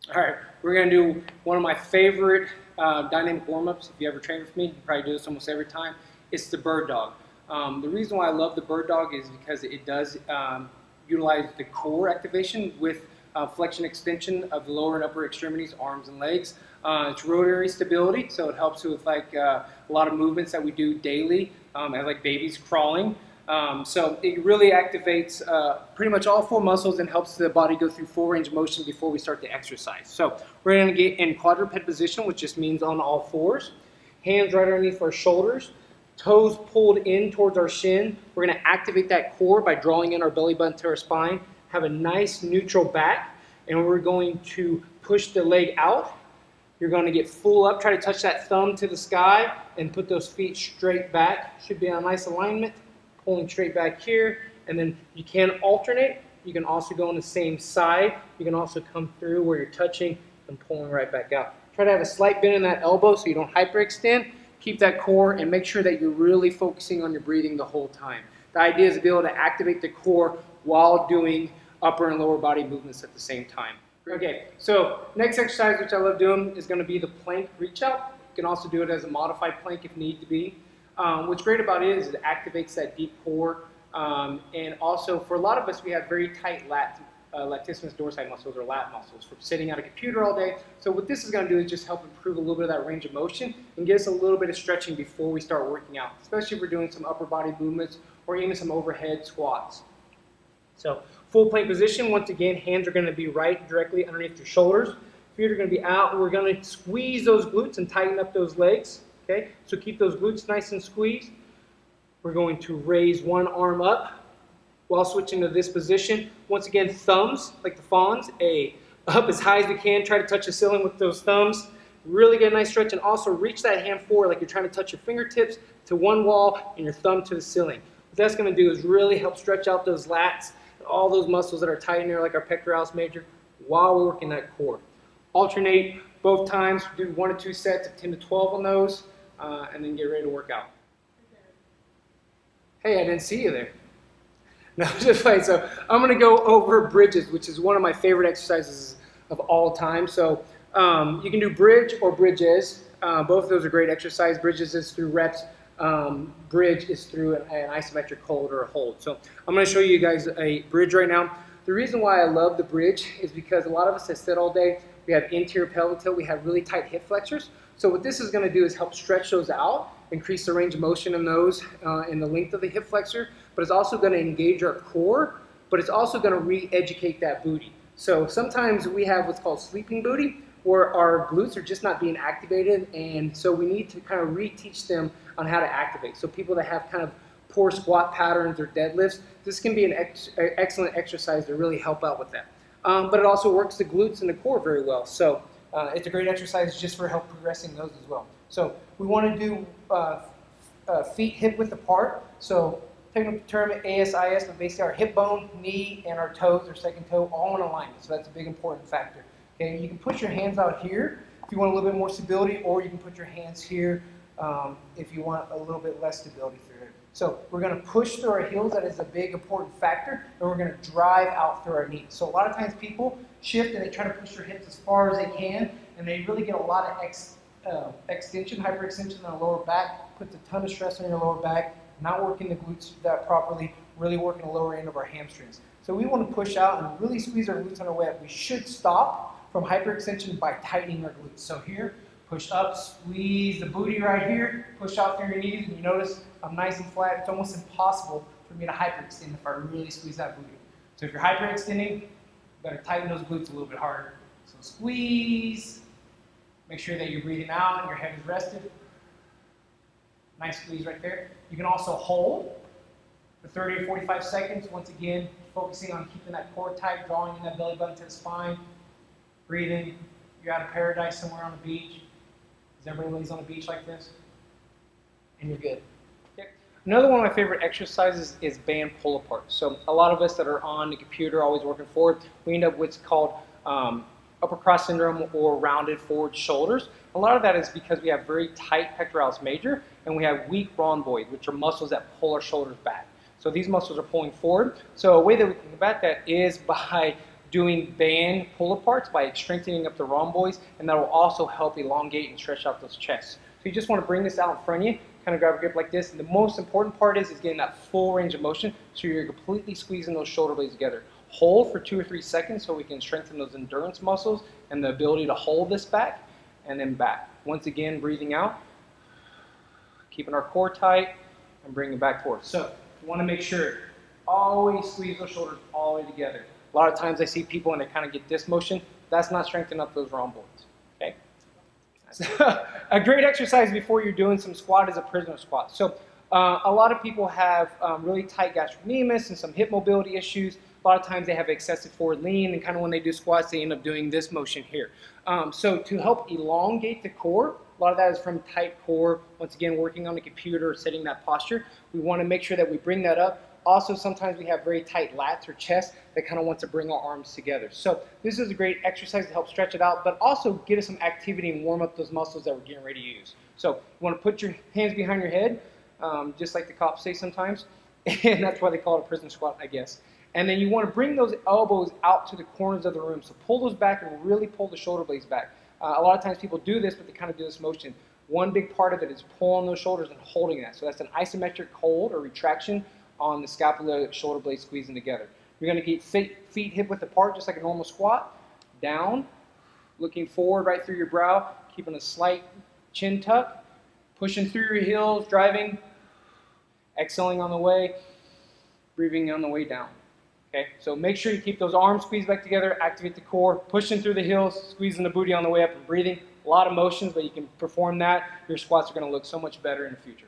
All right, we're going to do one of my favorite dynamic warm-ups. If you ever train with me, you probably do this almost every time. It's the bird dog. The reason why I love the bird dog is because it does utilize the core activation with flexion extension of the lower and upper extremities, arms and legs. It's rotary stability, so it helps with like a lot of movements that we do daily, as like babies crawling. So it really activates pretty much all four muscles and helps the body go through full range of motion before we start the exercise. So we're going to get in quadruped position, which just means on all fours. Hands right underneath our shoulders, toes pulled in towards our shin. We're going to activate that core by drawing in our belly button to our spine. Have a nice neutral back, and we're going to push the leg out. You're going to get full up, try to touch that thumb to the sky, and put those feet straight back. Should be in a nice alignment. Pulling straight back here, and then you can alternate. You can also go on the same side. You can also come through where you're touching and pulling right back out. Try to have a slight bend in that elbow so you don't hyperextend. Keep that core and make sure that you're really focusing on your breathing the whole time. The idea is to be able to activate the core while doing upper and lower body movements at the same time. Okay, so next exercise, which I love doing, is going to be the plank reach out. You can also do it as a modified plank if need to be. What's great about it is it activates that deep core, and also for a lot of us we have very tight latissimus dorsi muscles or lat muscles from sitting at a computer all day. So what this is going to do is just help improve a little bit of that range of motion and get us a little bit of stretching before we start working out, especially if we're doing some upper body movements or even some overhead squats. So full plank position, once again, hands are going to be right directly underneath your shoulders. Feet are going to be out. We're going to squeeze those glutes and tighten up those legs. Okay, so keep those glutes nice and squeezed. We're going to raise one arm up while switching to this position. Once again, thumbs, like the fawns, up as high as we can. Try to touch the ceiling with those thumbs. Really get a nice stretch, and also reach that hand forward like you're trying to touch your fingertips to one wall and your thumb to the ceiling. What that's going to do is really help stretch out those lats, all those muscles that are tight in there like our pectoralis major while we're working that core. Alternate both times. Do 1 to 2 sets of 10 to 12 on those. And then get ready to work out. Hey, I didn't see you there. No, just fine. So I'm going to go over bridges, which is one of my favorite exercises of all time. So you can do bridge or bridges. Both of those are great exercise. Bridges is through reps. Bridge is through an isometric hold or a hold. So I'm going to show you guys a bridge right now. The reason why I love the bridge is because a lot of us that sit all day, we have anterior pelvic tilt, we have really tight hip flexors. So what this is going to do is help stretch those out, increase the range of motion in those and the length of the hip flexor, but it's also going to engage our core, but it's also going to re-educate that booty. So sometimes we have what's called sleeping booty, where our glutes are just not being activated, and so we need to kind of reteach them on how to activate. So people that have kind of poor squat patterns or deadlifts, this can be an excellent exercise to really help out with that. But it also works the glutes and the core very well. So it's a great exercise just for help progressing those as well. So we want to do feet hip width apart. So technical term ASIS, but basically our hip bone, knee, and our toes, or second toe, all in alignment. So that's a big important factor. Okay, you can put your hands out here if you want a little bit more stability, or you can put your hands here if you want a little bit less stability through here. So we're going to push through our heels. That is a big important factor. And we're going to drive out through our knees. So a lot of times people shift and they try to push their hips as far as they can, and they really get a lot of extension, hyperextension on the lower back, puts a ton of stress on your lower back, not working the glutes that properly, really working the lower end of our hamstrings. So we want to push out and really squeeze our glutes on our way up. We should stop from hyperextension by tightening our glutes. So here, push up, squeeze the booty right here, push out through your knees, and you notice I'm nice and flat. It's almost impossible for me to hyperextend if I really squeeze that booty. So if you're hyperextending, you better tighten those glutes a little bit harder. So squeeze. Make sure that you're breathing out and your head is rested. Nice squeeze right there. You can also hold for 30 or 45 seconds. Once again, focusing on keeping that core tight, drawing in that belly button to the spine. Breathing. You're out of paradise somewhere on the beach. Because everybody lays on the beach like this. And you're good. Okay. Another one of my favorite exercises is band pull apart. So a lot of us that are on the computer, always working forward, we end up with what's called upper cross syndrome or rounded forward shoulders. A lot of that is because we have very tight pectoralis major and we have weak rhomboids, which are muscles that pull our shoulders back. So these muscles are pulling forward. So a way that we can combat that is by doing band pull-aparts by strengthening up the rhomboids, and that will also help elongate and stretch out those chests. So you just want to bring this out in front of you, kind of grab a grip like this, and the most important part is getting that full range of motion, so you're completely squeezing those shoulder blades together. Hold for 2 or 3 seconds so we can strengthen those endurance muscles and the ability to hold this back, and then back. Once again, breathing out, keeping our core tight, and bringing it back forward. So you want to make sure, always squeeze those shoulders all the way together. A lot of times I see people and they kind of get this motion. That's not strengthening up those rhomboids. Okay? So, a great exercise before you're doing some squat is a prisoner squat. So a lot of people have really tight gastrocnemius and some hip mobility issues. A lot of times they have excessive forward lean, and kind of when they do squats, they end up doing this motion here. So to help elongate the core, a lot of that is from tight core. Once again, working on the computer or setting that posture. We want to make sure that we bring that up. Also, sometimes we have very tight lats or chest that kind of wants to bring our arms together. So this is a great exercise to help stretch it out, but also get us some activity and warm up those muscles that we're getting ready to use. So you want to put your hands behind your head, just like the cops say sometimes, and that's why they call it a prison squat, I guess. And then you want to bring those elbows out to the corners of the room. So pull those back and really pull the shoulder blades back. A lot of times people do this, but they kind of do this motion. One big part of it is pulling those shoulders and holding that. So that's an isometric hold or retraction on the scapula shoulder blades squeezing together. You're going to keep feet hip width apart just like a normal squat. Down, looking forward right through your brow, keeping a slight chin tuck, pushing through your heels, driving, exhaling on the way, breathing on the way down. Okay, so make sure you keep those arms squeezed back together, activate the core, pushing through the heels, squeezing the booty on the way up and breathing. A lot of motions, but you can perform that. Your squats are going to look so much better in the future.